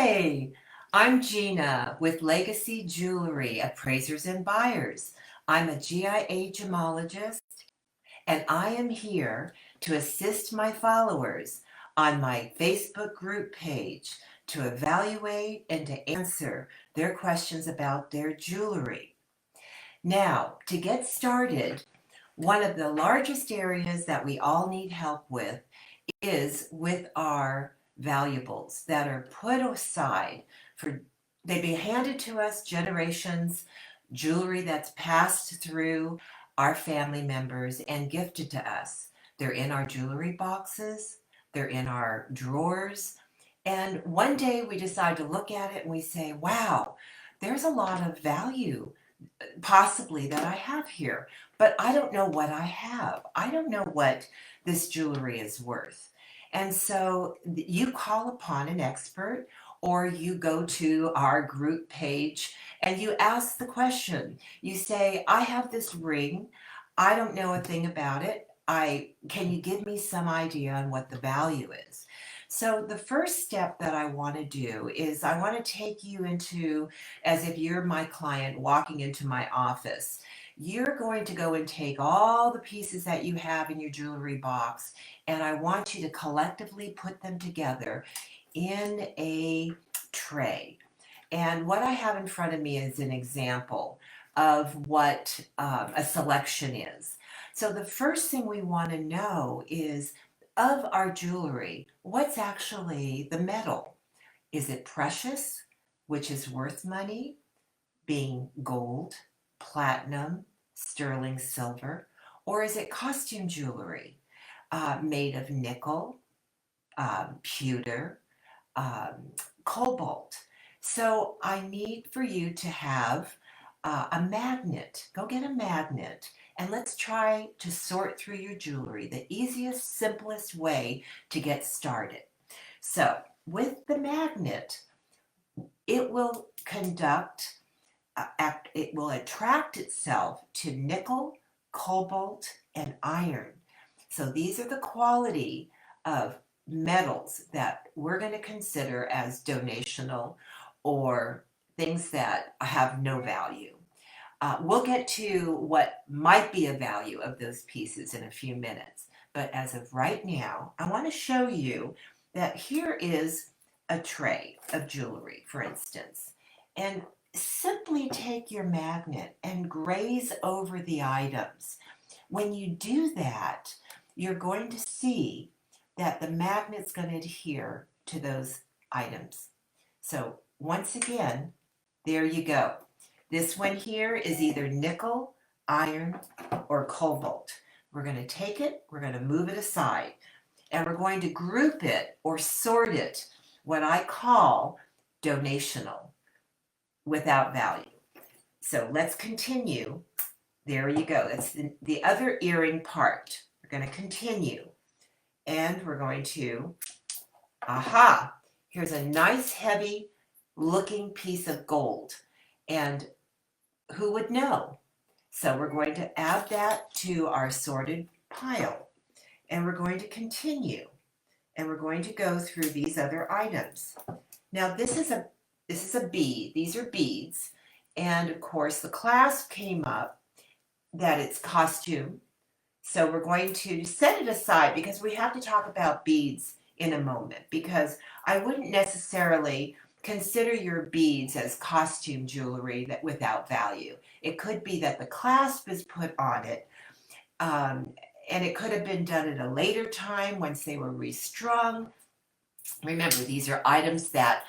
Hi, I'm Gina with Legacy Jewelry Appraisers and Buyers. I'm a GIA Gemologist, and I am here to assist my followers on my Facebook group page to evaluate and to answer their questions about their jewelry. Now, to get started, one of the largest areas that we all need help with is with our valuables that are put aside for, they've been handed to us generations, jewelry that's passed through our family members and gifted to us. They're in our jewelry boxes, they're in our drawers, and one day we decide to look at it and we say, wow, there's a lot of value possibly that I have here, but I don't know what I have. I don't know what this jewelry is worth. And so you call upon an expert or you go to our group page and you ask the question. You say, I have this ring. I don't know a thing about it. Can you give me some idea on what the value is? So the first step that I want to do is I want to take you into, as if you're my client walking into my office. You're going to go and take all the pieces that you have in your jewelry box, and I want you to collectively put them together in a tray. And what I have in front of me is an example of what a selection is. So the first thing we want to know is, of our jewelry, what's actually the metal? Is it precious, which is worth money, being gold, platinum, sterling silver, or is it costume jewelry made of nickel, pewter, cobalt? So I need for you to have a magnet. Go get a magnet and let's try to sort through your jewelry, the easiest, simplest way to get started. So with the magnet, it will it will attract itself to nickel, cobalt, and iron. So these are the quality of metals that we're going to consider as donational or things that have no value. We'll get to what might be a value of those pieces in a few minutes. But as of right now, I want to show you that here is a tray of jewelry, for instance. And simply take your magnet and graze over the items. When you do that, you're going to see that the magnet's going to adhere to those items. So once again, there you go. This one here is either nickel, iron, or cobalt. We're going to take it, we're going to move it aside, and we're going to group it or sort it, what I call donational, without value. So let's continue. There you go. That's the other earring part. We're going to continue. And we're going to, here's a nice heavy looking piece of gold. And who would know? So we're going to add that to our sorted pile. And we're going to continue. And we're going to go through these other items. Now this is a bead. These are beads. And of course the clasp came up that it's costume. So we're going to set it aside because we have to talk about beads in a moment, because I wouldn't necessarily consider your beads as costume jewelry that without value. It could be that the clasp is put on it, and it could have been done at a later time once they were restrung. Remember, these are items that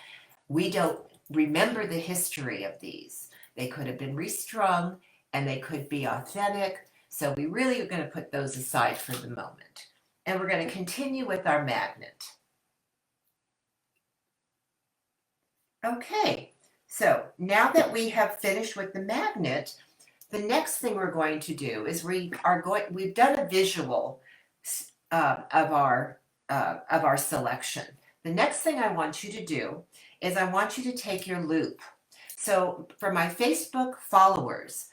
we don't remember the history of these. They could have been restrung and they could be authentic. So we really are going to put those aside for the moment. And we're going to continue with our magnet. Okay, so now that we have finished with the magnet, the next thing we're going to do is we've done a visual of our selection. The next thing I want you to do is I want you to take your loop. So for my Facebook followers,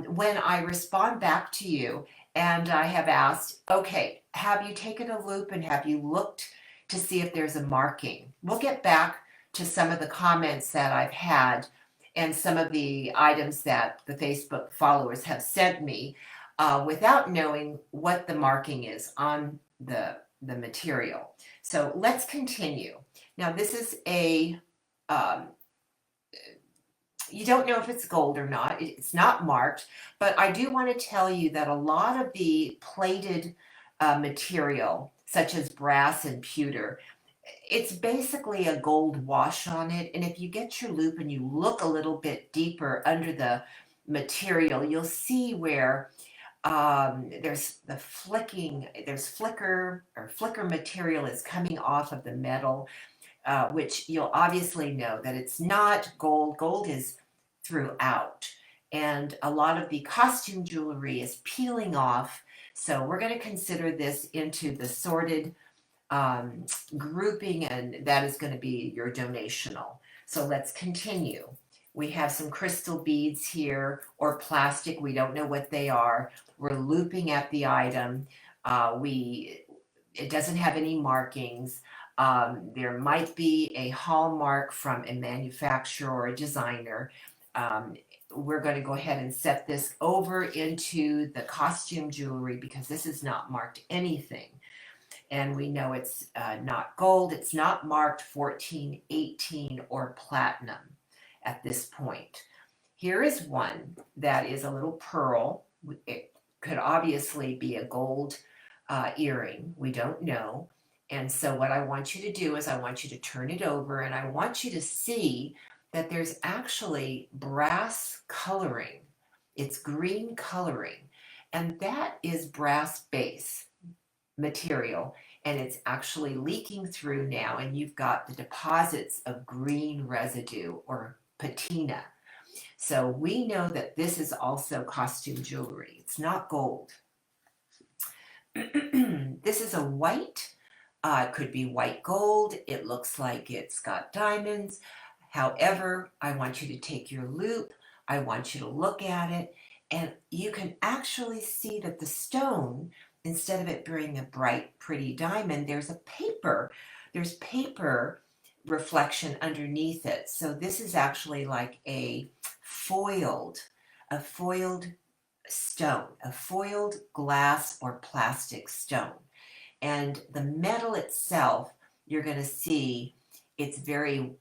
when I respond back to you and I have asked, okay, have you taken a loop and have you looked to see if there's a marking? We'll get back to some of the comments that I've had and some of the items that the Facebook followers have sent me without knowing what the marking is on the material. So let's continue. Now this is um, you don't know if it's gold or not. It's not marked, but I do want to tell you that a lot of the plated material, such as brass and pewter, it's basically a gold wash on it. And if you get your loupe and you look a little bit deeper under the material, you'll see where there's flicker material is coming off of the metal, which you'll obviously know that it's not gold. Gold is throughout. And a lot of the costume jewelry is peeling off. So we're going to consider this into the sorted grouping, and that is going to be your donational. So let's continue. We have some crystal beads here or plastic. We don't know what they are. We're looping at the item. It doesn't have any markings. There might be a hallmark from a manufacturer or a designer. We're going to go ahead and set this over into the costume jewelry because this is not marked anything. And we know it's not gold. It's not marked 14, 18, or platinum at this point. Here is one that is a little pearl. It could obviously be a gold earring. We don't know. And so what I want you to do is I want you to turn it over and I want you to see that there's actually brass coloring. It's green coloring. And that is brass base material. And it's actually leaking through now. And you've got the deposits of green residue or patina. So we know that this is also costume jewelry. It's not gold. This is a white. It could be white gold. It looks like it's got diamonds. However, I want you to take your loupe. I want you to look at it. And you can actually see that the stone, instead of it being a bright, pretty diamond, there's paper reflection underneath it. So this is actually like a foiled stone, a foiled glass or plastic stone. And the metal itself, you're going to see it's very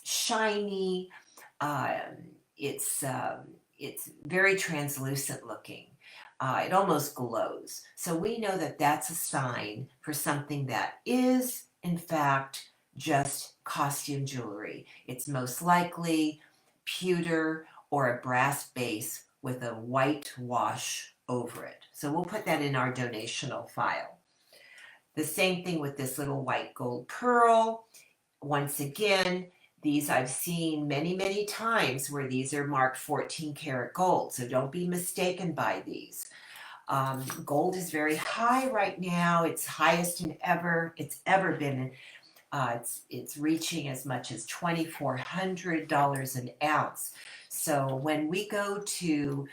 shiny. It's very translucent looking. It almost glows. So we know that that's a sign for something that is, in fact, just costume jewelry. It's most likely pewter or a brass base with a white wash over it. So we'll put that in our donational file. The same thing with this little white gold pearl. Once again, these I've seen many, many times where these are marked 14 karat gold. So don't be mistaken by these. Gold is very high right now. It's highest it's ever been. It's reaching as much as $2,400 an ounce. So when we go to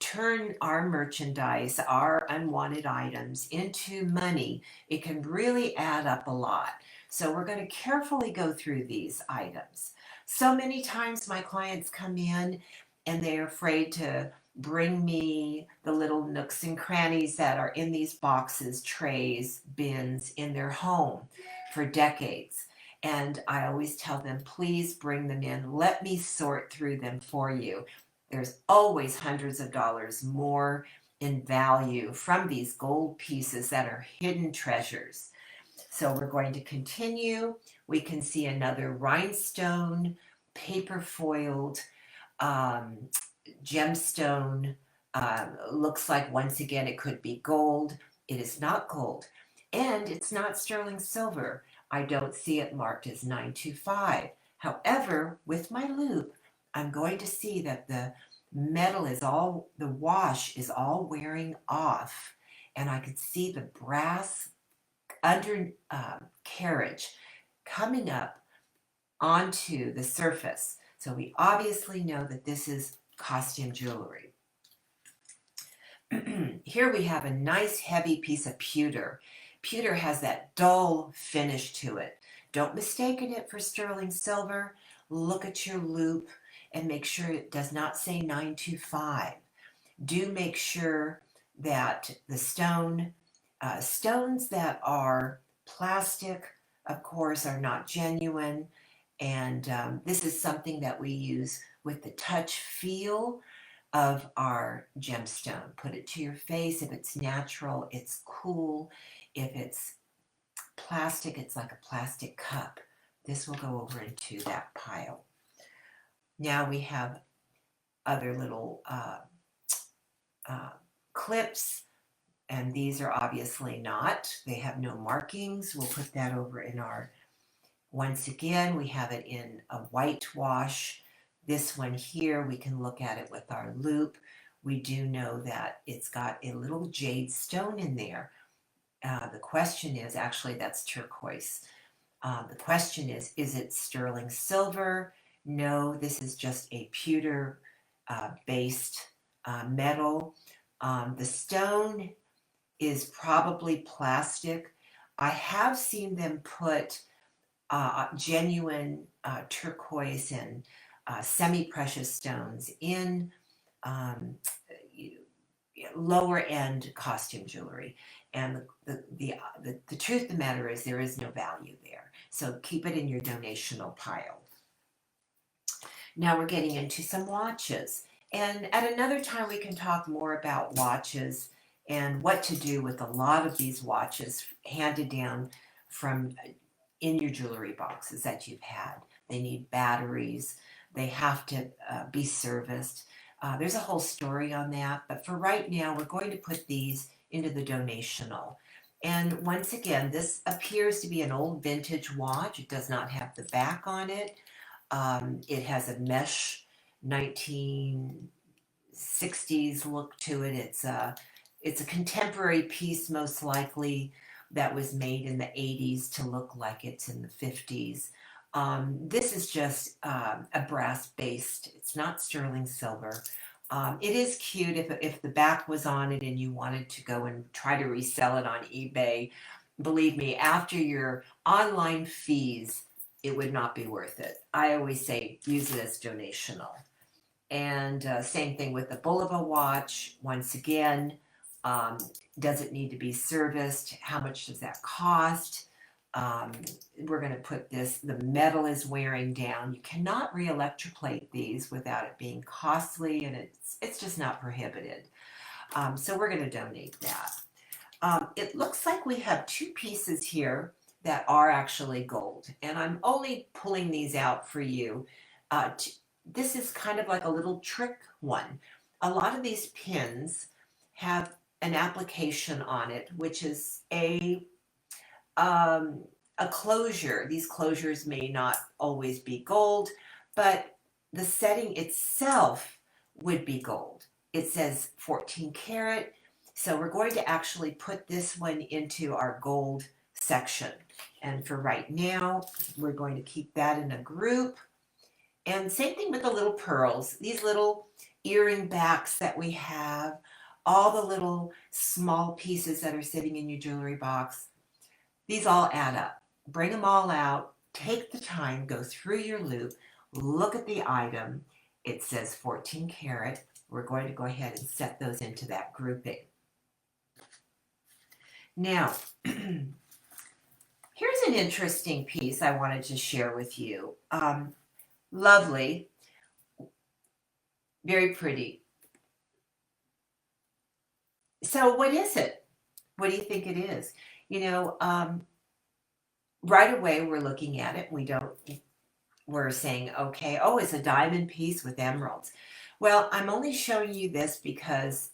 turn our merchandise, our unwanted items into money, it can really add up a lot. So we're going to carefully go through these items. So many times my clients come in and they're afraid to bring me the little nooks and crannies that are in these boxes, trays, bins in their home for decades. And I always tell them, please bring them in. Let me sort through them for you. There's always hundreds of dollars more in value from these gold pieces that are hidden treasures. So we're going to continue. We can see another rhinestone, paper foiled, gemstone. Looks like once again it could be gold. It is not gold. And it's not sterling silver. I don't see it marked as 925. However, with my loupe, I'm going to see that the metal the wash is all wearing off. And I could see the brass under carriage coming up onto the surface. So we obviously know that this is costume jewelry. Here we have a nice heavy piece of pewter. Pewter has that dull finish to it. Don't mistake it for sterling silver. Look at your loop and make sure it does not say 925. Do make sure that the stones that are plastic, of course, are not genuine. And this is something that we use with the touch feel of our gemstone. Put it to your face. If it's natural, it's cool. If it's plastic, it's like a plastic cup. This will go over into that pile. Now we have other little clips, and these are obviously not. They have no markings. We'll put that over in our, once again, we have it in a whitewash. This one here, we can look at it with our loop. We do know that it's got a little jade stone in there. The question is, actually that's turquoise. The question is it sterling silver? No, this is just a pewter based metal. The stone is probably plastic. I have seen them put genuine turquoise and semi-precious stones in lower end costume jewelry. And the truth of the matter is there is no value there. So keep it in your donational pile. Now we're getting into some watches. And at another time we can talk more about watches and what to do with a lot of these watches handed down from in your jewelry boxes that you've had. They need batteries. They have to be serviced. There's a whole story on that. But for right now, we're going to put these into the donational. And once again, this appears to be an old vintage watch. It does not have the back on it. It has a mesh 1960s look to it. It's a contemporary piece, most likely, that was made in the 80s to look like it's in the 50s. This is just a brass based, it's not sterling silver. It is cute if the back was on it and you wanted to go and try to resell it on eBay. Believe me, after your online fees, it would not be worth it. I always say use it as donational. And same thing with the Bulova watch. Once again, does it need to be serviced? How much does that cost? We're going to put this, the metal is wearing down. You cannot re-electroplate these without it being costly, and it's just not prohibited. So we're going to donate that. It looks like we have two pieces here that are actually gold, and I'm only pulling these out for you. This is kind of like a little trick one. A lot of these pins have an application on it, which is a closure. These closures may not always be gold, but the setting itself would be gold. It says 14 karat. So we're going to actually put this one into our gold section. And for right now, we're going to keep that in a group. And same thing with the little pearls. These little earring backs that we have, all the little small pieces that are sitting in your jewelry box, these all add up. Bring them all out, take the time, go through your loop, look at the item. It says 14 karat. We're going to go ahead and set those into that grouping. Now, here's an interesting piece I wanted to share with you. Lovely, very pretty. So what is it? What do you think it is? You know, right away we're looking at it. We're saying, okay, oh, it's a diamond piece with emeralds. Well, I'm only showing you this because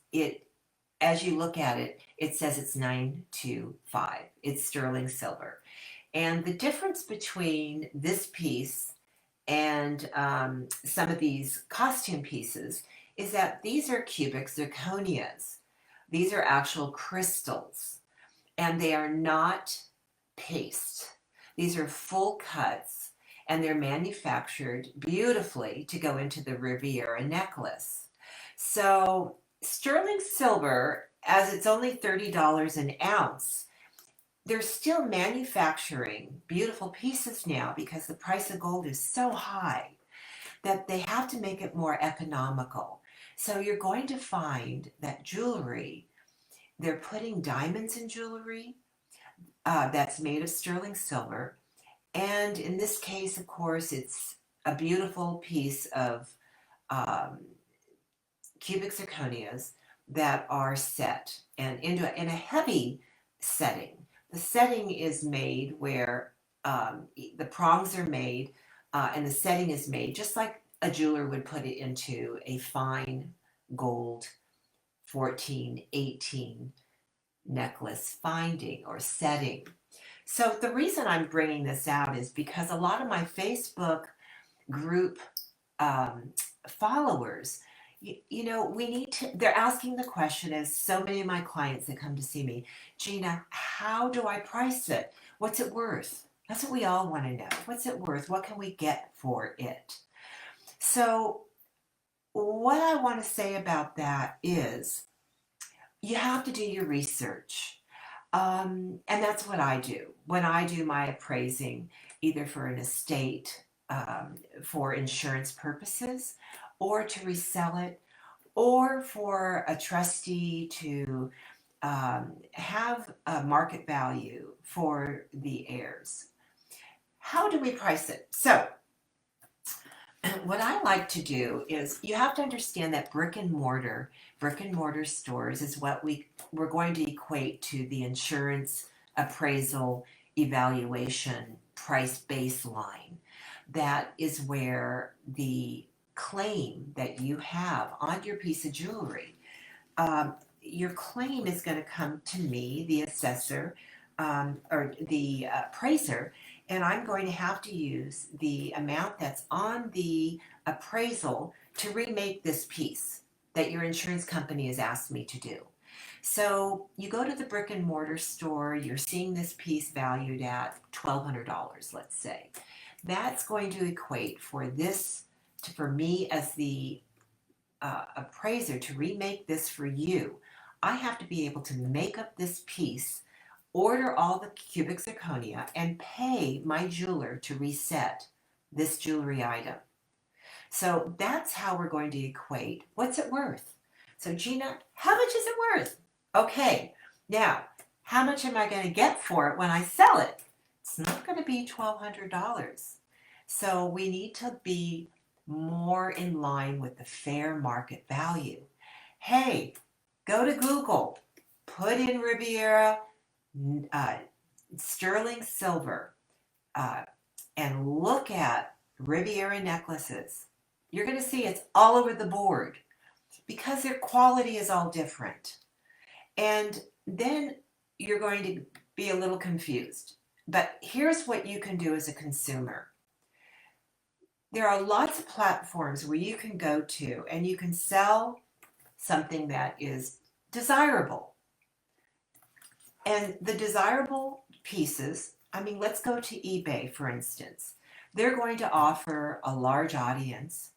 as you look at it, it says it's 925. It's sterling silver. And the difference between this piece and some of these costume pieces is that these are cubic zirconias. These are actual crystals, and they are not paste. These are full cuts, and they're manufactured beautifully to go into the Riviera necklace. So sterling silver, as it's only $30 an ounce, they're still manufacturing beautiful pieces now because the price of gold is so high that they have to make it more economical. So you're going to find that jewelry, they're putting diamonds in jewelry that's made of sterling silver. And in this case, of course, it's a beautiful piece of um, cubic zirconias that are set and in a heavy setting. The setting is made where the prongs are made and the setting is made just like a jeweler would put it into a fine gold 14, 18 necklace finding or setting. So the reason I'm bringing this out is because a lot of my Facebook group um, followers, we need to, they're asking the question, as so many of my clients that come to see me, Gina, how do I price it? What's it worth? That's what we all want to know. What's it worth? What can we get for it? So what I want to say about that is you have to do your research. And that's what I do when I do my appraising, either for an estate, for insurance purposes, or to resell it, or for a trustee to have a market value for the heirs. How do we price it? So, what I like to do is you have to understand that brick and mortar stores is what we're going to equate to the insurance appraisal evaluation price baseline. That is where the claim that you have on your piece of jewelry, your claim is going to come to me, the assessor, or the appraiser, and I'm going to have to use the amount that's on the appraisal to remake this piece that your insurance company has asked me to do. So you go to the brick and mortar store, you're seeing this piece valued at $1,200, let's say. That's going to equate for me as the appraiser to remake this for you. I have to be able to make up this piece, order all the cubic zirconia, and pay my jeweler to reset this jewelry item. So that's how we're going to equate what's it worth. So Gina, how much is it worth? Okay, now how much am I going to get for it when I sell it? It's not going to be $1,200. So we need to be more in line with the fair market value. Hey, go to Google, put in Riviera sterling silver, and look at Riviera necklaces. You're going to see it's all over the board because their quality is all different. And then you're going to be a little confused. But here's what you can do as a consumer. There are lots of platforms where you can go to and you can sell something that is desirable. And the desirable pieces, let's go to eBay, for instance. They're going to offer a large audience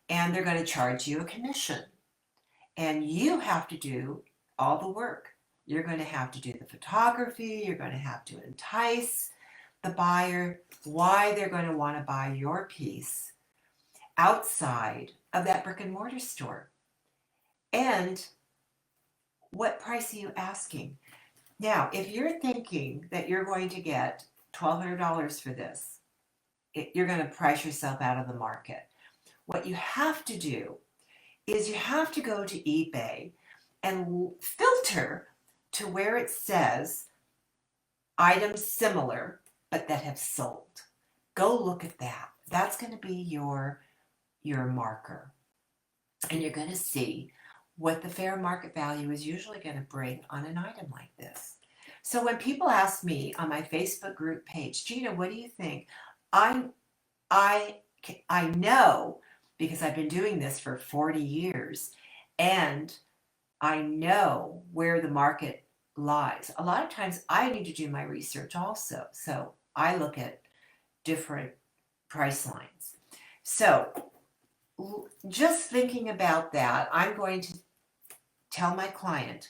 and they're going to charge you a commission. And you have to do all the work. You're going to have to do the photography. You're going to have to entice the buyer why they're going to want to buy your piece outside of that brick and mortar store. And what price are you asking? Now, if you're thinking that you're going to get $1,200 for this, you're going to price yourself out of the market. What you have to do is you have to go to eBay and filter to where it says items similar but that have sold. Go look at that. That's going to be your marker. And you're going to see what the fair market value is usually going to bring on an item like this. So when people ask me on my Facebook group page, Gina, what do you think? I know, because I've been doing this for 40 years, and I know where the market lies. A lot of times I need to do my research also. So I look at different price lines. So just thinking about that, I'm going to tell my client,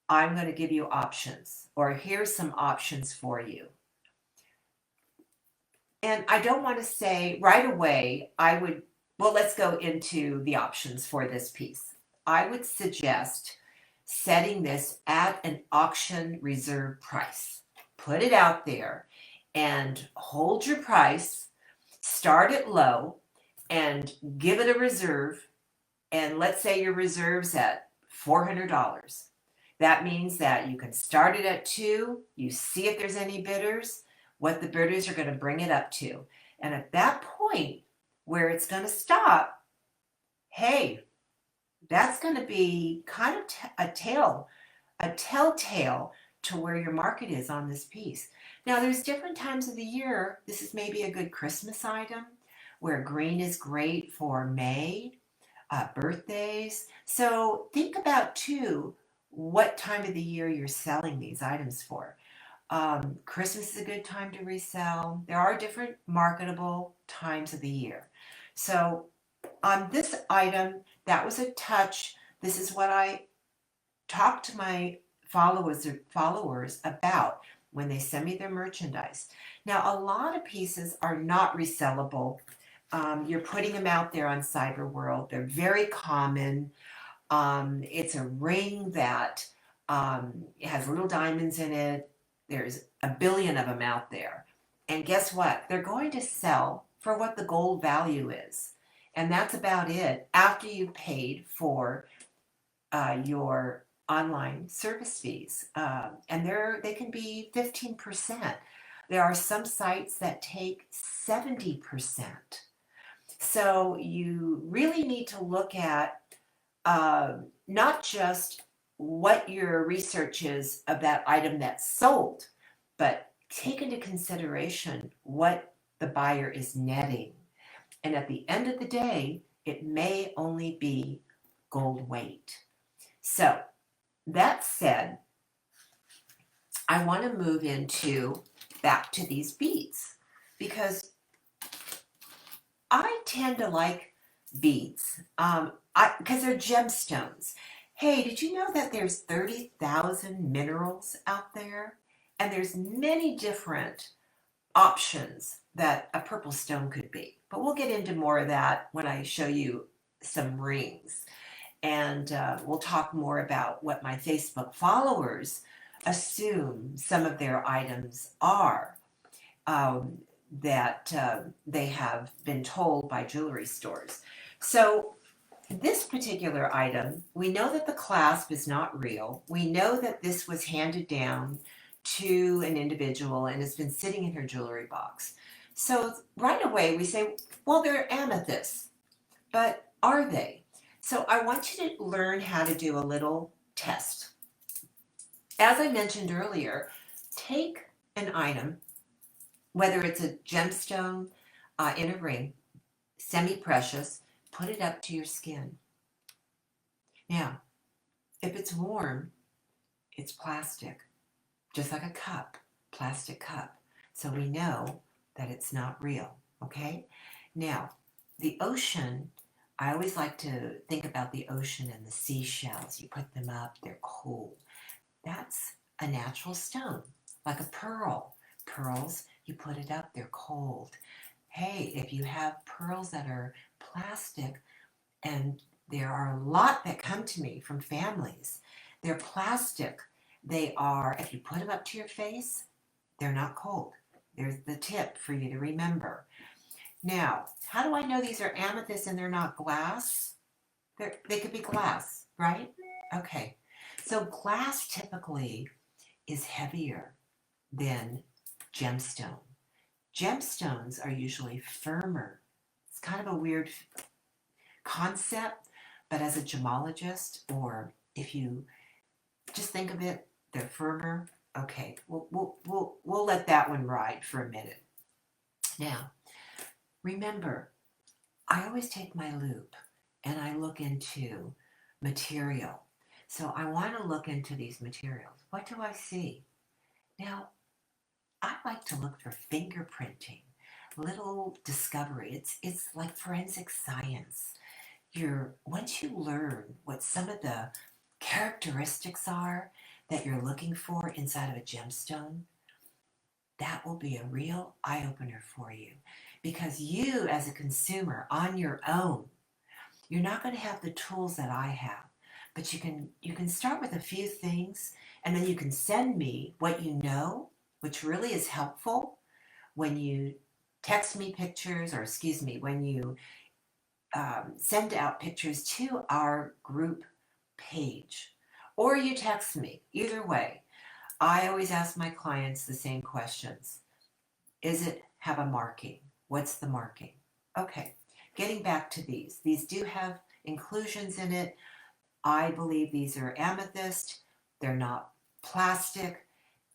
I'm going to give you options, or here's some options for you. And I don't want to say right away, well, let's go into the options for this piece. I would suggest setting this at an auction reserve price. Put it out there and hold your price, start it low, and give it a reserve. And let's say your reserve's at $400. That means that you can start it at $2, you see if there's any bidders, what the bidders are going to bring it up to. And at that point where it's going to stop, hey, that's going to be kind of a telltale to where your market is on this piece. Now, there's different times of the year. This is maybe a good Christmas item where green is great for May, birthdays. So think about too what time of the year you're selling these items for. Christmas is a good time to resell. There are different marketable times of the year. So on this item, that was a touch. This is what I talk to my followers about when they send me their merchandise. Now, a lot of pieces are not resellable. You're putting them out there on Cyber World. They're very common. It's a ring that has little diamonds in it. There's a billion of them out there. And guess what? They're going to sell for what the gold value is. And that's about it after you've paid for your online service fees. And they can be 15%. There are some sites that take 70%. So you really need to look at not just what your research is of that item that's sold, but take into consideration what the buyer is netting. And at the end of the day, it may only be gold weight. So that said, I want to move back to these beads because I tend to like beads because they're gemstones. Hey, did you know that there's 30,000 minerals out there? And there's many different options that a purple stone could be. But we'll get into more of that when I show you some rings. And we'll talk more about what my Facebook followers assume some of their items are that they have been told by jewelry stores. So this particular item, we know that the clasp is not real. We know that this was handed down to an individual and has been sitting in her jewelry box. So right away we say, well, they're amethysts, but are they? So I want you to learn how to do a little test. As I mentioned earlier, take an item, whether it's a gemstone in a ring, semi-precious, put it up to your skin. Now, if it's warm, it's plastic, just like a cup, plastic cup. So we know that it's not real, okay? Now, the ocean, I always like to think about the ocean and the seashells. You put them up, they're cool. That's a natural stone, like a pearl. Pearls, you put it up, they're cold. Hey, if you have pearls that are plastic, and there are a lot that come to me from families, they're plastic. They are, if you put them up to your face, they're not cold. There's the tip for you to remember. Now, how do I know these are amethysts and they're not glass? They could be glass, right? Okay. So glass typically is heavier than gemstone. Gemstones are usually firmer. It's kind of a weird concept, but as a gemologist, or if you just think of it, they're firmer. Okay, we'll let that one ride for a minute. Now, remember, I always take my loupe and I look into material. So I want to look into these materials. What do I see? Now, I like to look for fingerprinting, little discovery. It's like forensic science. Once you learn what some of the characteristics are, that you're looking for inside of a gemstone, that will be a real eye-opener for you. Because you, as a consumer, on your own, you're not going to have the tools that I have. But you can start with a few things, and then you can send me what you know, which really is helpful when you text me pictures, or excuse me, when you send out pictures to our group page, or you text me. Either way, I always ask my clients the same questions. Is it have a marking? What's the marking? Okay, getting back to these. These do have inclusions in it. I believe these are amethyst. They're not plastic.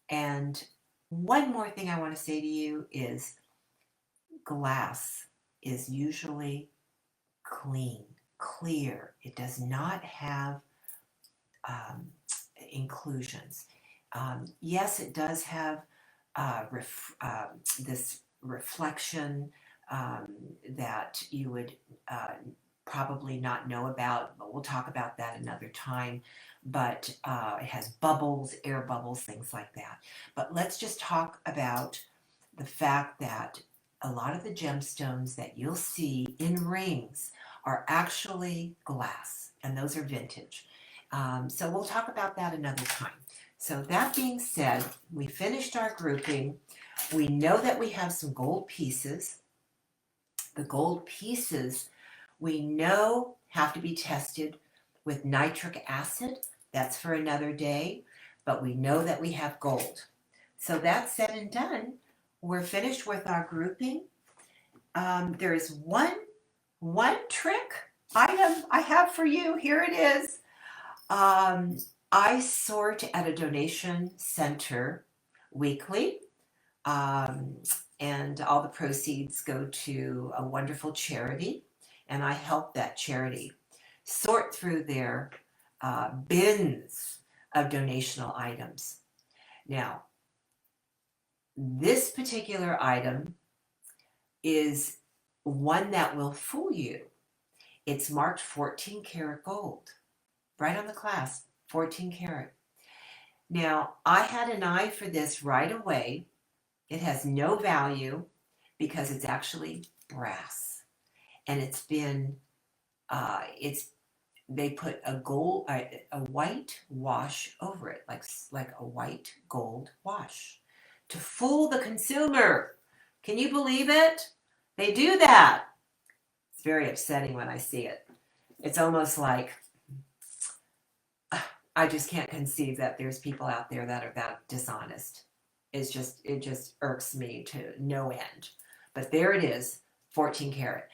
And one more thing I want to say to you is glass is usually clean, clear. It does not have inclusions. Yes, it does have this reflection that you would probably not know about, but we'll talk about that another time. But it has bubbles, air bubbles, things like that. But let's just talk about the fact that a lot of the gemstones that you'll see in rings are actually glass, and those are vintage. So we'll talk about that another time. So that being said, we finished our grouping. We know that we have some gold pieces. The gold pieces we know have to be tested with nitric acid. That's for another day, but we know that we have gold. So that said and done, we're finished with our grouping. There is one trick item I have for you. Here it is. I sort at a donation center weekly, and all the proceeds go to a wonderful charity, and I help that charity sort through their bins of donational items. Now, this particular item is one that will fool you. It's marked 14 karat gold, right on the clasp, 14 karat. Now, I had an eye for this right away. It has no value because it's actually brass, and it's been, they put a white wash over it, like a white gold wash, to fool the consumer. Can you believe it? They do that. It's very upsetting when I see it. It's almost like I just can't conceive that there's people out there that are that dishonest. It just irks me to no end. But there it is, 14 karat.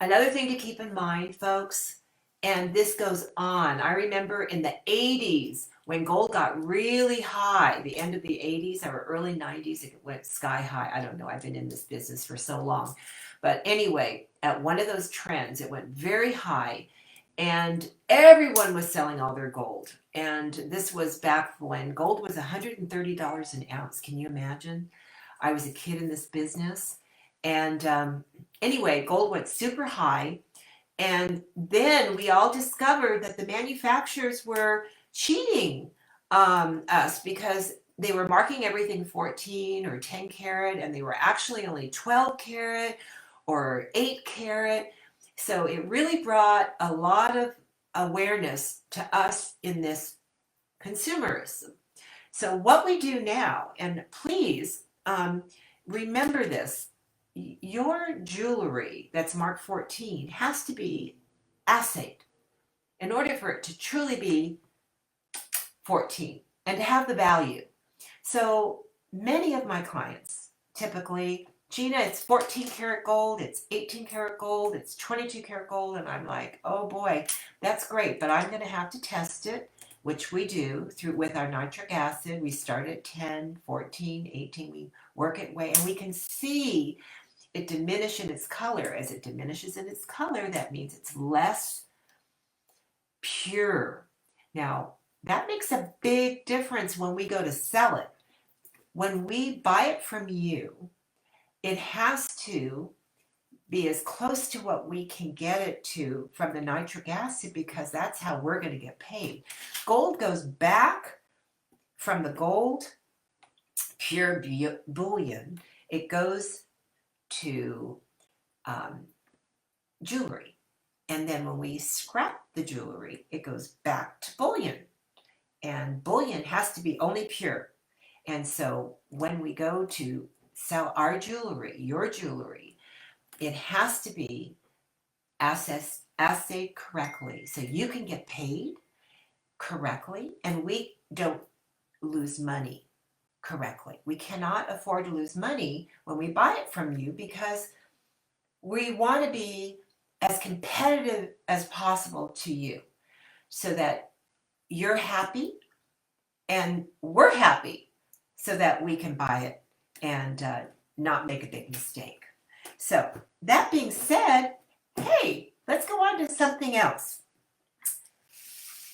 Another thing to keep in mind, folks, and this goes on. I remember in the 80s when gold got really high, the end of the 80s or early 90s, it went sky high. I don't know. I've been in this business for so long. But anyway, at one of those trends, it went very high, and everyone was selling all their gold. And this was back when gold was $130 an ounce. Can you imagine? I was a kid in this business. And anyway, gold went super high. And then we all discovered that the manufacturers were cheating us because they were marking everything 14 or 10 karat, and they were actually only 12 karat or 8 karat. So it really brought a lot of awareness to us in this consumerism. So what we do now, and please remember this, your jewelry that's marked 14 has to be assayed in order for it to truly be 14 and to have the value. So many of my clients typically, Gina, it's 14 karat gold, it's 18 karat gold, it's 22 karat gold, and I'm like, oh boy, that's great, but I'm going to have to test it, which we do through with our nitric acid. We start at 10, 14, 18, we work it way, and we can see it diminish in its color. As it diminishes in its color, that means it's less pure. Now, that makes a big difference when we go to sell it. When we buy it from you, it has to be as close to what we can get it to from the nitric acid, because that's how we're going to get paid. Gold goes back from the gold, pure bullion, it goes to jewelry. And then when we scrap the jewelry, it goes back to bullion. And bullion has to be only pure. And so when we go to sell our jewelry, your jewelry, it has to be assayed correctly so you can get paid correctly and we don't lose money correctly. We cannot afford to lose money when we buy it from you because we want to be as competitive as possible to you so that you're happy and we're happy so that we can buy it and not make a big mistake. So that being said, hey, let's go on to something else.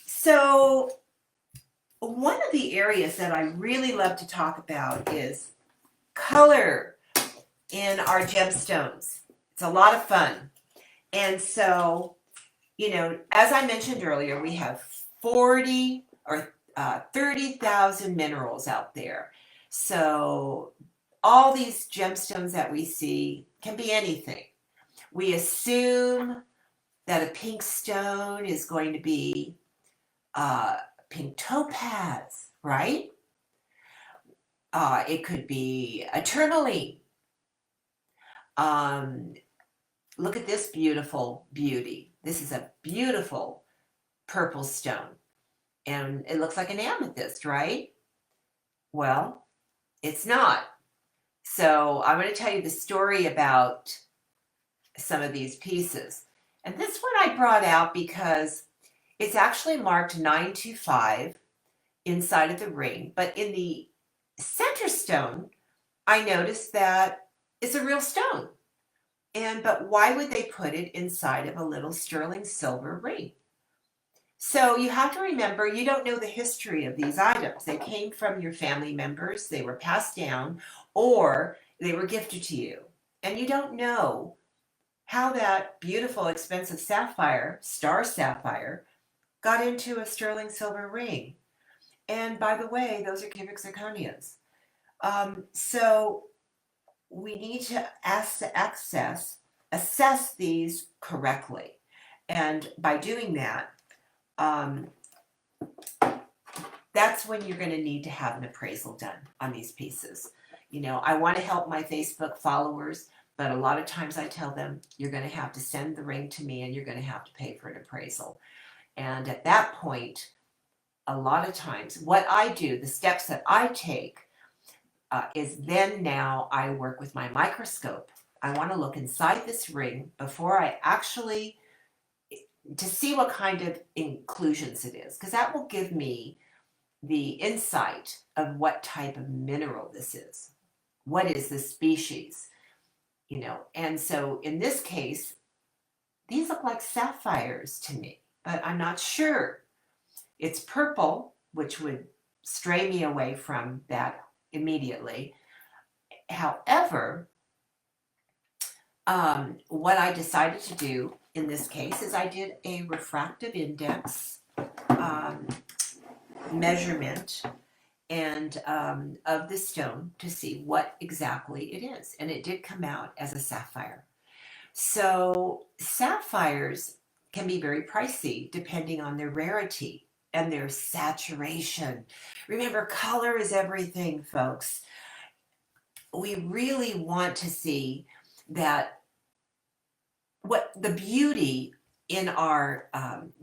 So one of the areas that I really love to talk about is color in our gemstones. It's a lot of fun. And so, you know, as I mentioned earlier, we have 40 or 30,000 minerals out there. So all these gemstones that we see can be anything. We assume that a pink stone is going to be pink topaz, right? It could be a tourmaline. Look at this beautiful beauty. This is a beautiful purple stone. And it looks like an amethyst, right? Well, it's not. So I'm going to tell you the story about some of these pieces. And this one I brought out because it's actually marked 925 inside of the ring. But in the center stone, I noticed that it's a real stone. But why would they put it inside of a little sterling silver ring? So you have to remember, you don't know the history of these items. They came from your family members, they were passed down, or they were gifted to you. And you don't know how that beautiful, expensive sapphire, star sapphire, got into a sterling silver ring. And by the way, those are cubic zirconias. So we need to assess these correctly. And by doing that, that's when you're going to need to have an appraisal done on these pieces. You know, I want to help my Facebook followers, but a lot of times I tell them, you're going to have to send the ring to me and you're going to have to pay for an appraisal. And at that point, a lot of times, what I do, the steps that I take, is then now I work with my microscope. I want to look inside this ring before I actually, to see what kind of inclusions it is, because that will give me the insight of what type of mineral this is. What is the species? You know, and so in this case, these look like sapphires to me, but I'm not sure. It's purple, which would stray me away from that immediately. However, what I decided to do in this case is I did a refractive index measurement and of the stone to see what exactly it is. And it did come out as a sapphire. So sapphires can be very pricey depending on their rarity and their saturation. Remember, color is everything, folks. We really want to see that what the beauty in our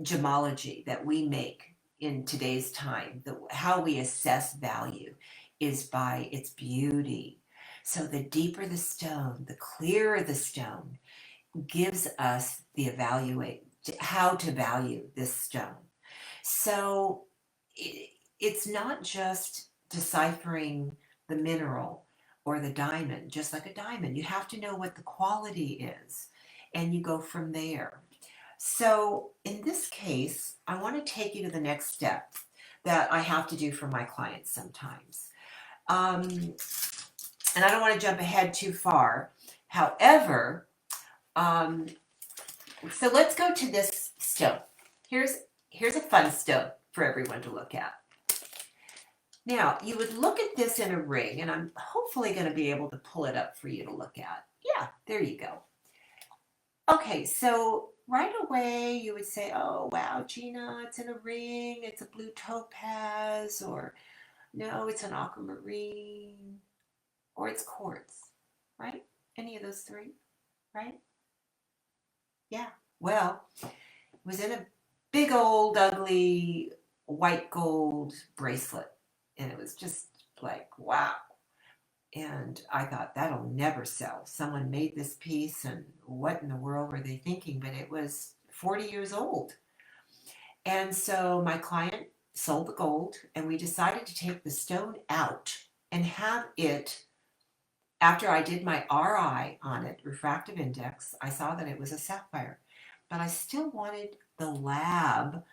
gemology that we make in today's time, how we assess value is by its beauty. So the deeper the stone, the clearer the stone, gives us the how to value this stone. So it's not just deciphering the mineral or the diamond, just like a diamond. You have to know what the quality is, and you go from there. So in this case, I want to take you to the next step that I have to do for my clients sometimes. And I don't want to jump ahead too far. However, so let's go to this stone. Here's a fun stone for everyone to look at. Now, you would look at this in a ring, and I'm hopefully going to be able to pull it up for you to look at. Yeah, there you go. Okay, so right away you would say, oh, wow, Gina, it's in a ring, it's a blue topaz, or no, it's an aquamarine, or it's quartz, right? Any of those three, right? Yeah. Well, it was in a big old ugly white gold bracelet, and it was just like, wow. And I thought, that'll never sell. Someone made this piece, and what in the world were they thinking? But it was 40 years old. And so my client sold the gold, and we decided to take the stone out and have it, after I did my RI on it, refractive index, I saw that it was a sapphire. But I still wanted the lab,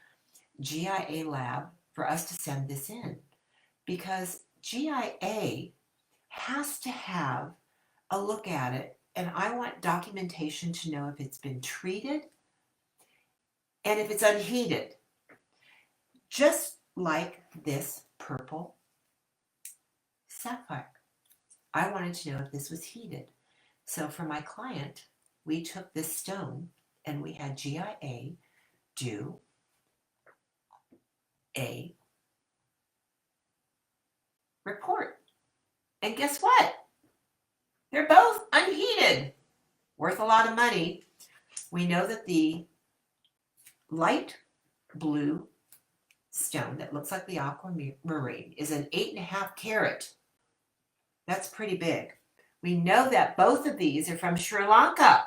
GIA lab, for us to send this in because GIA has to have a look at it, and I want documentation to know if it's been treated and if it's unheated. Just like this purple sapphire. I wanted to know if this was heated. So for my client, we took this stone and we had GIA do a report. And guess what? They're both unheated. Worth a lot of money. We know that the light blue stone that looks like the aquamarine is an 8.5 carat. That's pretty big. We know that both of these are from Sri Lanka,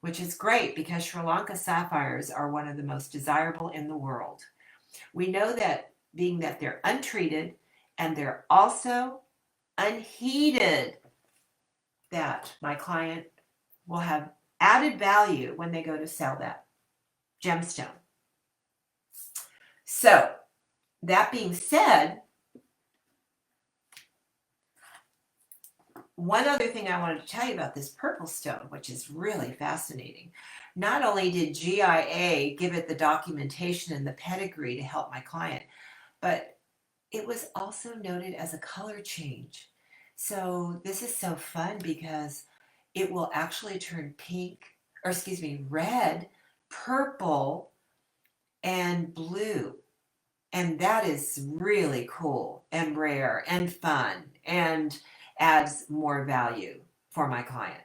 which is great because Sri Lanka sapphires are one of the most desirable in the world. We know that being that they're untreated and they're also unheated, that my client will have added value when they go to sell that gemstone. So that being said, one other thing I wanted to tell you about this purple stone, which is really fascinating. Not only did GIA give it the documentation and the pedigree to help my client, but it was also noted as a color change. So this is so fun because it will actually turn pink, or excuse me, red, purple, and blue. And that is really cool and rare and fun and adds more value for my client.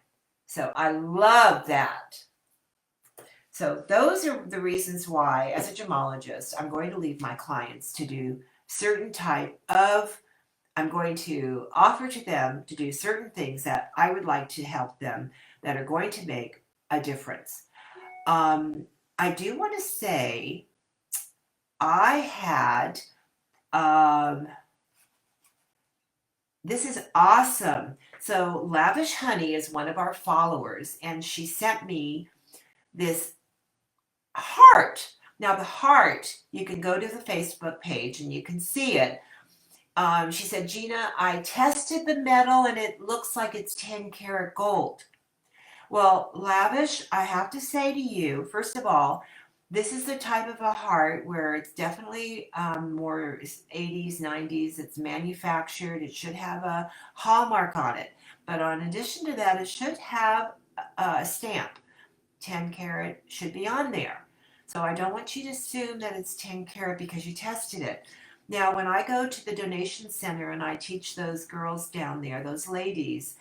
So I love that. So those are the reasons why, as a gemologist, I'm going to leave my clients to do certain type of, I'm going to offer to them to do certain things that I would like to help them that are going to make a difference. I do want to say I had, this is awesome. So Lavish Honey is one of our followers, and she sent me this heart. Now the heart, you can go to the Facebook page and you can see it. She said, Gina, I tested the metal and it looks like it's 10 karat gold. Well, Lavish, I have to say to you, first of all, this is the type of a heart where it's definitely more 80s, 90s. It's manufactured. It should have a hallmark on it. But in addition to that, it should have a stamp. 10 karat should be on there. So I don't want you to assume that it's 10 karat because you tested it. Now, when I go to the donation center and I teach those girls down there, those ladies,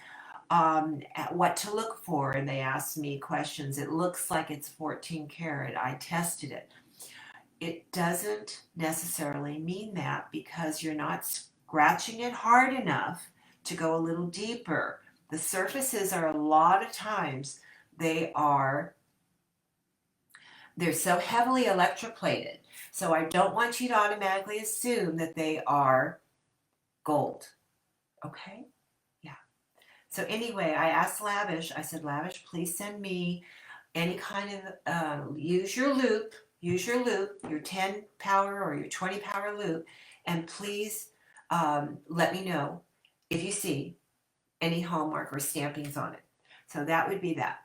at what to look for, and they ask me questions. It looks like it's 14 karat. I tested it. It doesn't necessarily mean that because you're not scratching it hard enough to go a little deeper. The surfaces are a lot of times they're so heavily electroplated. So I don't want you to automatically assume that they are gold. Okay? So anyway, I asked Lavish, I said, Lavish, please send me any kind of, use your loop, your 10 power or your 20 power loop, and please let me know if you see any hallmark or stampings on it. So that would be that.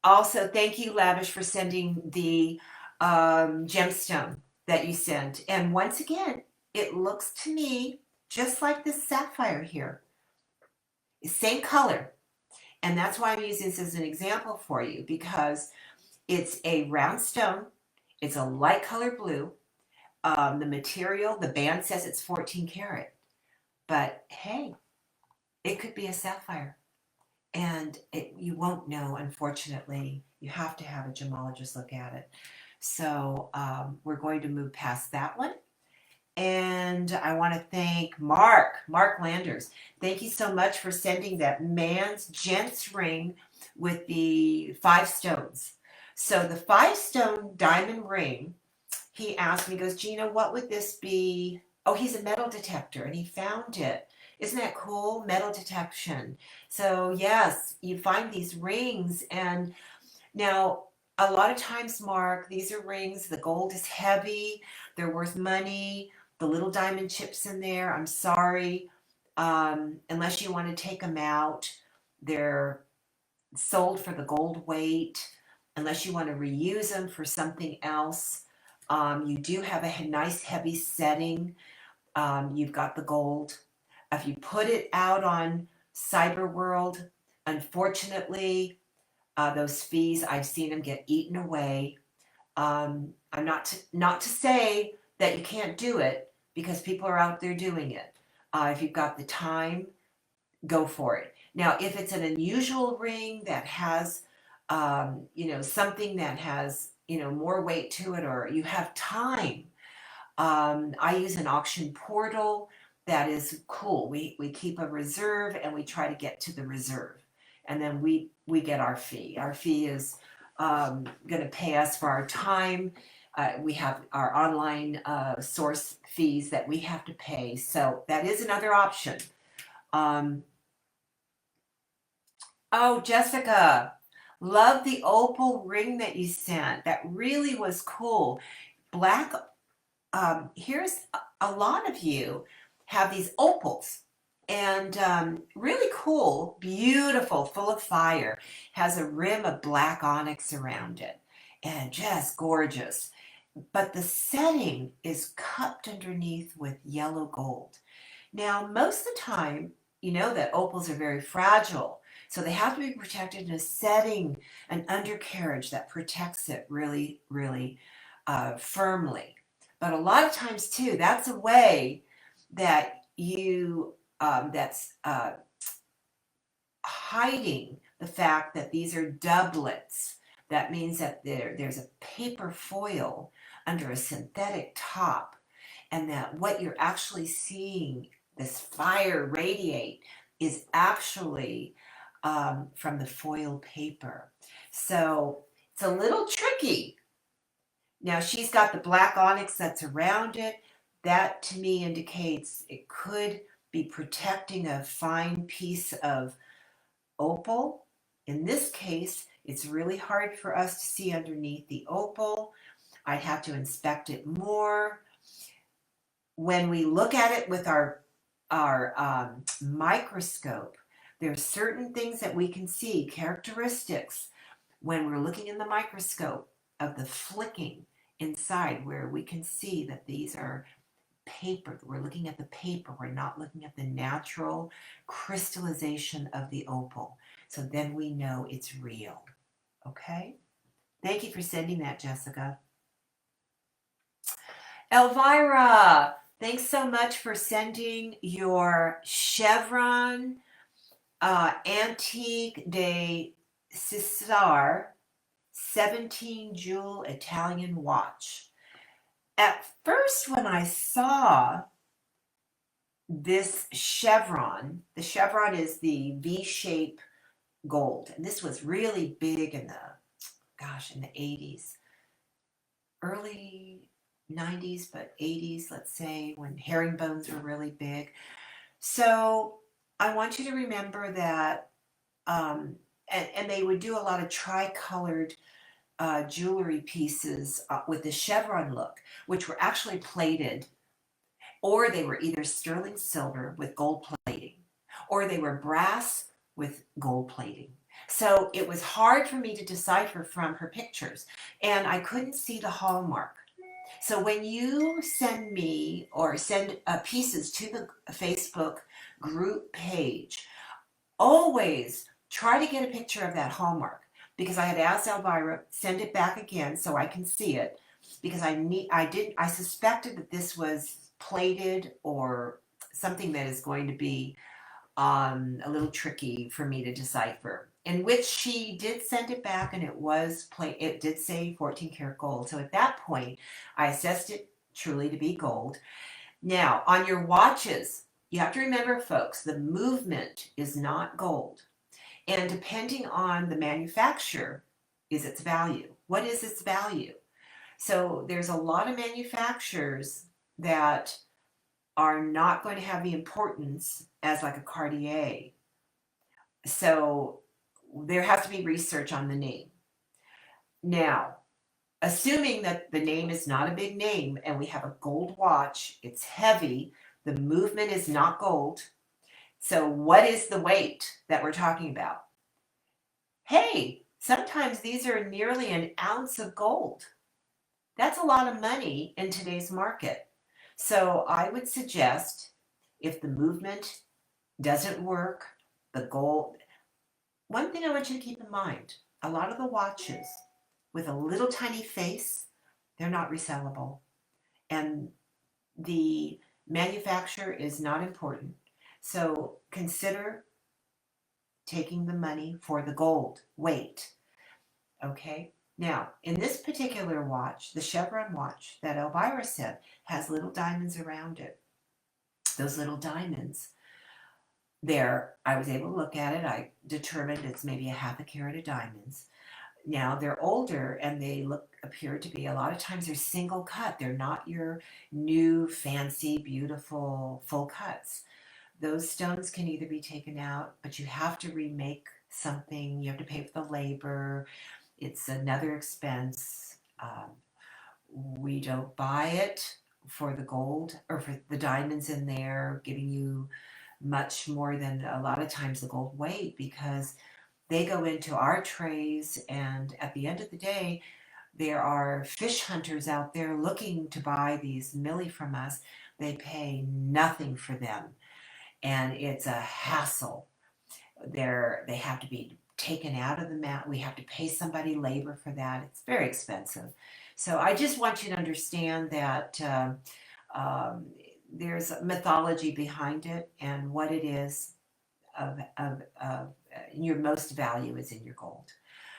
Also, thank you, Lavish, for sending the gemstone. that you sent. And once again, it looks to me just like this sapphire here. Same color. And that's why I'm using this as an example for you, because it's a round stone. It's a light color blue. The material, the band says it's 14 karat. But hey, it could be a sapphire. And you won't know, unfortunately. You have to have a gemologist look at it. So we're going to move past that one. And I want to thank Mark Landers. Thank you so much for sending that man's gents ring with the 5 stones. So the 5-stone diamond ring, he asked me, he goes, Gina, what would this be? Oh, he's a metal detector, and he found it. Isn't that cool? Metal detection. So yes, you find these rings, and now a lot of times, Mark, these are rings. The gold is heavy. They're worth money. The little diamond chips in there, I'm sorry. Unless you want to take them out, they're sold for the gold weight. Unless you want to reuse them for something else. You do have a nice heavy setting. You've got the gold. If you put it out on Cyber World, unfortunately, those fees, I've seen them get eaten away. I'm not to say that you can't do it, because people are out there doing it. If you've got the time, go for it. Now, if it's an unusual ring that has, something that has, more weight to it, or you have time, I use an auction portal that is cool. We keep a reserve, and we try to get to the reserve. And then we get our fee. Our fee is going to pay us for our time. We have our online source fees that we have to pay. So that is another option. Oh, Jessica, love the opal ring that you sent. That really was cool. Black, here's a lot of you have these opals. And really cool, beautiful, full of fire. Has a rim of black onyx around it. And just gorgeous. But the setting is cupped underneath with yellow gold. Now, most of the time, you know that opals are very fragile. So they have to be protected in a setting, an undercarriage that protects it really, really firmly. But a lot of times, too, that's a way that that's hiding the fact that these are doublets. That means that there's a paper foil under a synthetic top, and that what you're actually seeing, this fire radiate, is actually from the foil paper. So it's a little tricky. Now she's got the black onyx that's around it. That to me indicates it could be protecting a fine piece of opal. In this case, it's really hard for us to see underneath the opal. I'd have to inspect it more. When we look at it with our microscope, there are certain things that we can see, characteristics, when we're looking in the microscope of the flicking inside, where we can see that these are paper. We're looking at the paper. We're not looking at the natural crystallization of the opal. So then we know it's real. Okay? Thank you for sending that, Jessica. Elvira, thanks so much for sending your chevron Antique de Cesar 17 jewel Italian watch. At first, when I saw this chevron, the chevron is the V-shape gold, and this was really big in the 80s, early 90s, but 80s, let's say, when herringbones were really big. So I want you to remember that, and they would do a lot of tri-colored jewelry pieces with the chevron look, which were actually plated, or they were either sterling silver with gold plating, or they were brass with gold plating. So it was hard for me to decipher from her pictures, and I couldn't see the hallmark. So when you send me or send pieces to the Facebook group page, always try to get a picture of that hallmark, because I had asked Elvira send it back again so I can see it, because I suspected that this was plated or something that is going to be a little tricky for me to decipher. In which she did send it back, and it did say 14 karat gold. So at that point, I assessed it truly to be gold. Now, on your watches, you have to remember, folks, the movement is not gold. And depending on the manufacturer, is its value. What is its value? So there's a lot of manufacturers that are not going to have the importance as like a Cartier. So there has to be research on the name. Now, assuming that the name is not a big name and we have a gold watch, it's heavy, the movement is not gold. So what is the weight that we're talking about? Hey, sometimes these are nearly an ounce of gold. That's a lot of money in today's market. So I would suggest, if the movement doesn't work, the gold. One thing I want you to keep in mind, a lot of the watches with a little tiny face, they're not resellable. And the manufacturer is not important. So consider taking the money for the gold weight. Okay. Now, in this particular watch, the chevron watch that Elvira said has little diamonds around it. Those little diamonds there, I was able to look at it. I determined it's maybe a half a carat of diamonds. Now they're older and they appear to be, a lot of times they're single cut. They're not your new fancy beautiful full cuts. Those stones can either be taken out, but you have to remake something. You have to pay for the labor. It's another expense. We don't buy it for the gold or for the diamonds in there, giving you much more than a lot of times the gold weight, because they go into our trays, and at the end of the day, there are fish hunters out there looking to buy these milli from us. They pay nothing for them, and it's a hassle. They have to be taken out of the mat. We have to pay somebody labor for that. It's very expensive. So I just want you to understand that um, there's mythology behind it, and what it is of your most value is in your gold.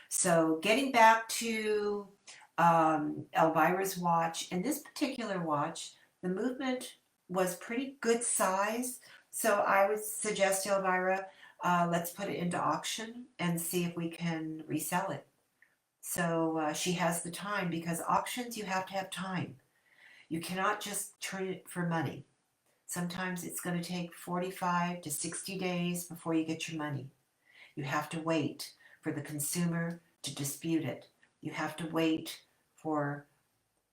So getting back to Elvira's watch, in this particular watch, the movement was pretty good size. So I would suggest, Elvira, let's put it into auction and see if we can resell it. So she has the time, because auctions, you have to have time. You cannot just turn it for money. Sometimes it's going to take 45 to 60 days before you get your money. You have to wait for the consumer to dispute it. You have to wait for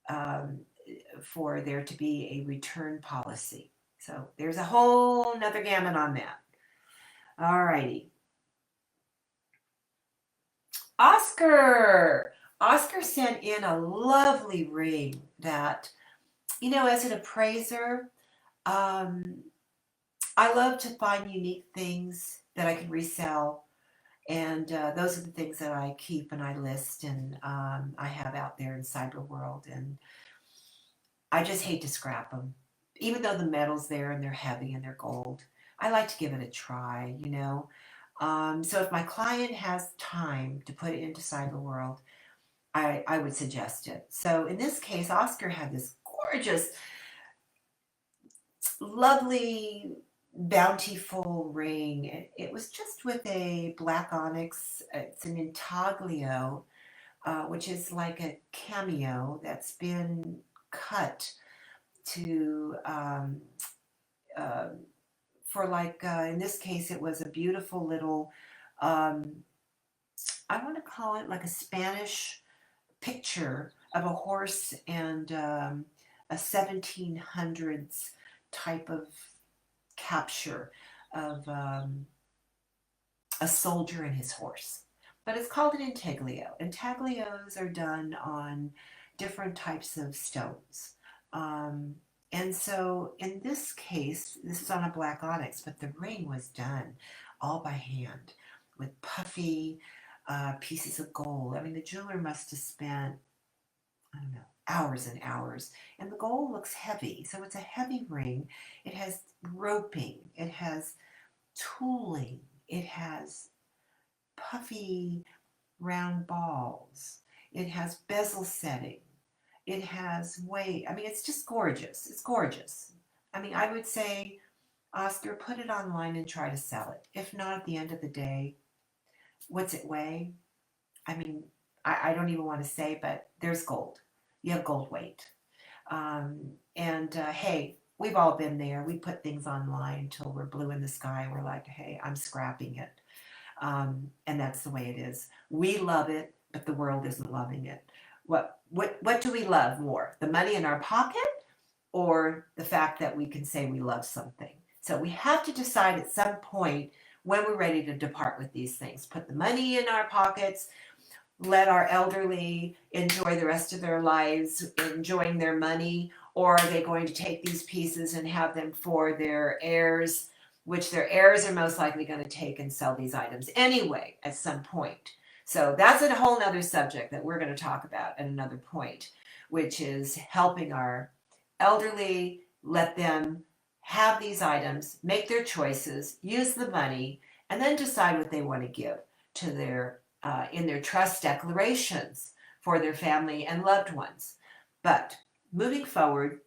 um, for there to be a return policy. So there's a whole nother gamut on that. All righty. Oscar! Oscar sent in a lovely ring that, as an appraiser, um, I love to find unique things that I can resell. And those are the things that I keep and I list, and I have out there in cyber world. And I just hate to scrap them. Even though the metal's there and they're heavy and they're gold, I like to give it a try. So if my client has time to put it into cyber world, I would suggest it. So in this case, Oscar had this gorgeous, lovely, bountiful ring. It was just with a black onyx. It's an intaglio, which is like a cameo that's been cut to uh, for like in this case it was a beautiful little um, I want to call it like a Spanish picture of a horse and a 1700s type of capture of a soldier and his horse. But it's called an intaglio. Intaglios are done on different types of stones. And so in this case, this is on a black onyx, but the ring was done all by hand with puffy pieces of gold. I mean, the jeweler must have spent, I don't know, hours and hours. And the gold looks heavy. So it's a heavy ring. It has roping. It has tooling. It has puffy round balls. It has bezel setting. It has weight. I mean, it's just gorgeous. It's gorgeous. I mean, I would say, Oscar, put it online and try to sell it. If not, at the end of the day, what's it weigh? I mean, I don't even want to say, but there's gold. You have gold weight. And hey, we've all been there. We put things online until we're blue in the sky and we're like, hey, I'm scrapping it. And that's the way it is. We love it, but the world isn't loving it. What do we love more? The money in our pocket or the fact that we can say we love something? So we have to decide at some point when we're ready to depart with these things. Put the money in our pockets, let our elderly enjoy the rest of their lives enjoying their money, or are they going to take these pieces and have them for their heirs, which their heirs are most likely going to take and sell these items anyway at some point. So that's a whole nother subject that we're going to talk about at another point, which is helping our elderly, let them have these items, make their choices, use the money, and then decide what they want to give to their in their trust declarations for their family and loved ones. But moving forward,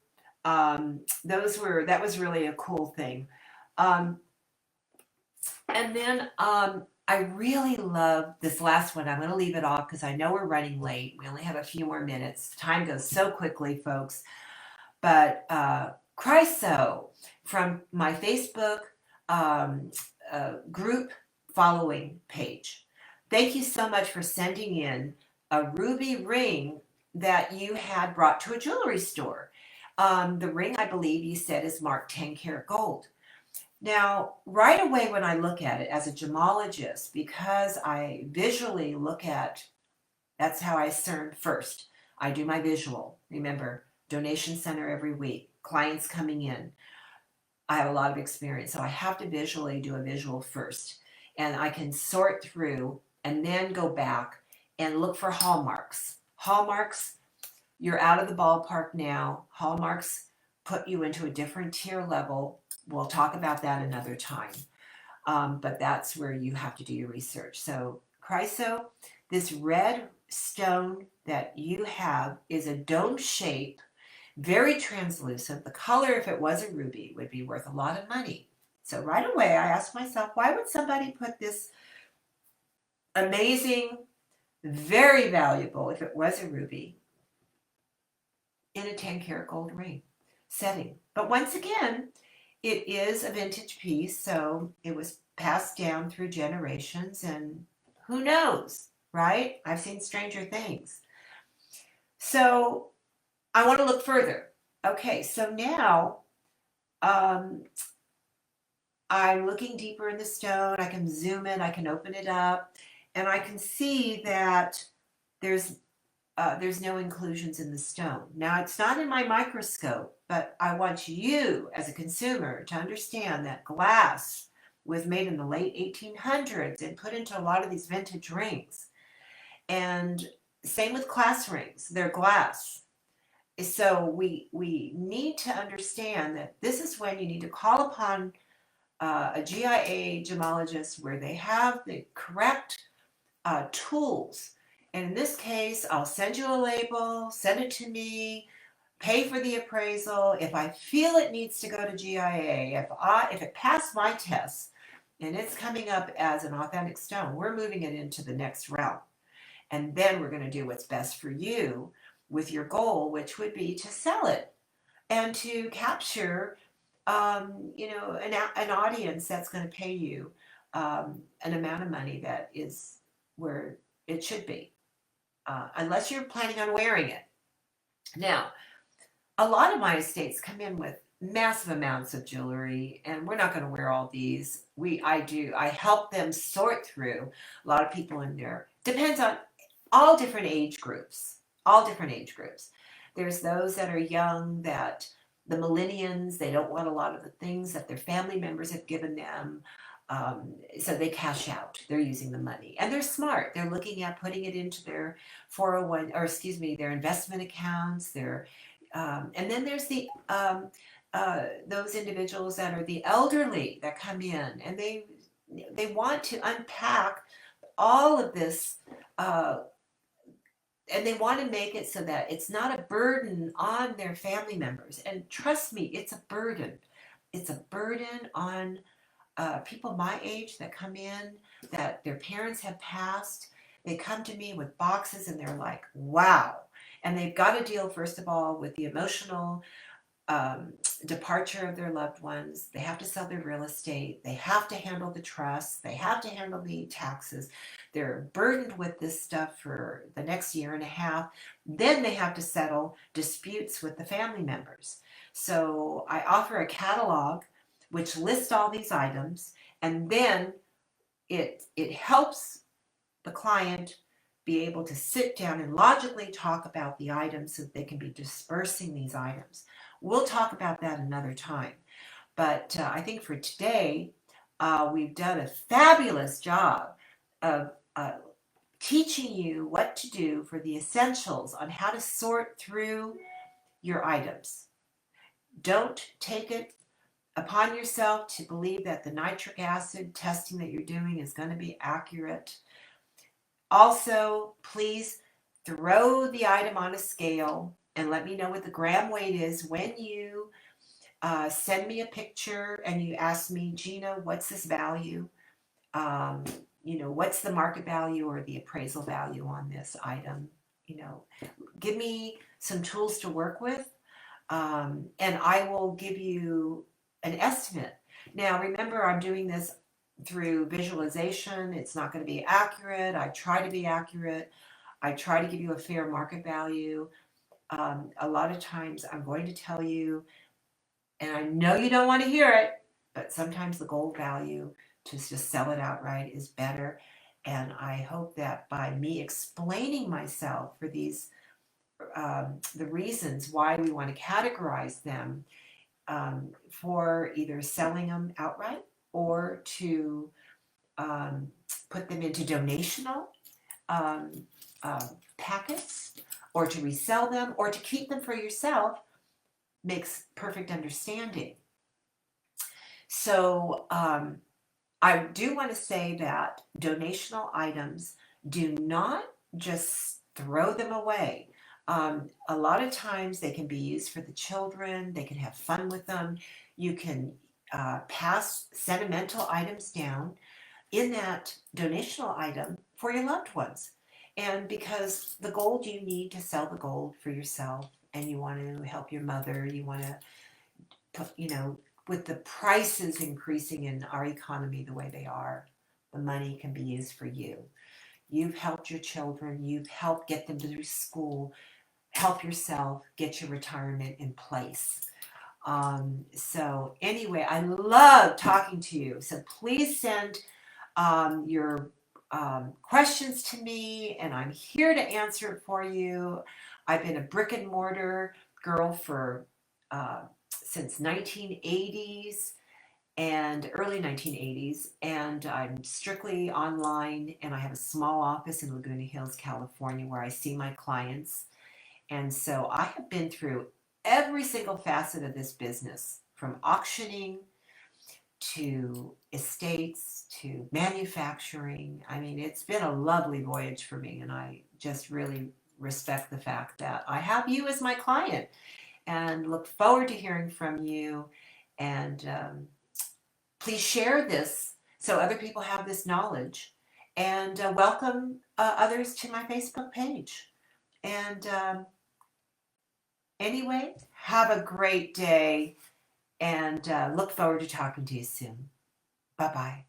that was really a cool thing. Um, and then I really love this last one. I'm going to leave it off because I know we're running late. We only have a few more minutes. Time goes so quickly, folks. But Chryso from my Facebook group following page. Thank you so much for sending in a ruby ring that you had brought to a jewelry store. The ring, I believe you said, is marked 10 karat gold. Now, right away when I look at it as a gemologist, because I visually look at, that's how I discern first. I do my visual. Remember, donation center every week, clients coming in. I have a lot of experience, so I have to visually do a visual first. And I can sort through and then go back and look for hallmarks. Hallmarks, you're out of the ballpark now. Hallmarks put you into a different tier level. We'll talk about that another time. But that's where you have to do your research. So, Chryso, this red stone that you have is a dome shape, very translucent. The color, if it was a ruby, would be worth a lot of money. So right away, I asked myself, why would somebody put this amazing, very valuable, if it was a ruby, in a 10 karat gold ring setting? But once again, it is a vintage piece, so it was passed down through generations, and who knows, right? I've seen stranger things. So I want to look further. Okay, so now I'm looking deeper in the stone. I can zoom in, I can open it up, and I can see that there's no inclusions in the stone. Now, it's not in my microscope, but I want you as a consumer to understand that glass was made in the late 1800s and put into a lot of these vintage rings. And same with class rings, they're glass. So we need to understand that this is when you need to call upon a GIA gemologist where they have the correct tools. And in this case, I'll send you a label, send it to me, pay for the appraisal. If I feel it needs to go to GIA, if it passed my tests and it's coming up as an authentic stone, we're moving it into the next realm. And then we're going to do what's best for you with your goal, which would be to sell it and to capture, an audience that's going to pay you an amount of money that is where it should be, unless you're planning on wearing it. Now, a lot of my estates come in with massive amounts of jewelry, and we're not going to wear all these. I help them sort through a lot of people in there. Depends on all different age groups, all different age groups. There's those that are young, that the millennials, they don't want a lot of the things that their family members have given them. So they cash out. They're using the money, and they're smart. They're looking at putting it into their 401, or excuse me, their investment accounts. And then there's those individuals that are the elderly that come in, and they want to unpack all of this, uh, and they want to make it so that it's not a burden on their family members. And trust me, it's a burden. It's a burden on people my age that come in, that their parents have passed. They come to me with boxes and they're like, wow. And they've got to deal, first of all, with the emotional departure of their loved ones. They have to sell their real estate. They have to handle the trust. They have to handle the taxes. They're burdened with this stuff for the next year and a half. Then they have to settle disputes with the family members. So I offer a catalog which lists all these items, and then it helps the client be able to sit down and logically talk about the items so that they can be dispersing these items. We'll talk about that another time. But I think for today, we've done a fabulous job of teaching you what to do for the essentials on how to sort through your items. Don't take it upon yourself to believe that the nitric acid testing that you're doing is going to be accurate. Also, please throw the item on a scale and let me know what the gram weight is when you send me a picture and you ask me, Gina, what's this value? What's the market value or the appraisal value on this item? Give me some tools to work with, and I will give you an estimate. Now, remember, I'm doing this through visualization. It's not going to be accurate. I try to be accurate. I try to give you a fair market value. A lot of times I'm going to tell you, and I know you don't want to hear it, but sometimes the gold value to just sell it outright is better. And I hope that by me explaining myself for these, the reasons why we want to categorize them, for either selling them outright or to put them into donational um, packets, or to resell them, or to keep them for yourself, makes perfect understanding. So I do want to say that donational items, do not just throw them away. A lot of times they can be used for the children. They can have fun with them. You can pass sentimental items down in that donational item for your loved ones. And because the gold, you need to sell the gold for yourself, and you want to help your mother, you want to put, with the prices increasing in our economy the way they are, the money can be used for you. You've helped your children, you've helped get them through school, help yourself get your retirement in place. So anyway, I love talking to you. So please send your questions to me, and I'm here to answer it for you. I've been a brick and mortar girl for since 1980s and early 1980s, and I'm strictly online, and I have a small office in Laguna Hills, California, where I see my clients. And so I have been through every single facet of this business, from auctioning to estates to manufacturing. I mean, it's been a lovely voyage for me, and I just really respect the fact that I have you as my client and look forward to hearing from you. And please share this so other people have this knowledge, and welcome others to my Facebook page. And anyway, have a great day, and look forward to talking to you soon. Bye-bye.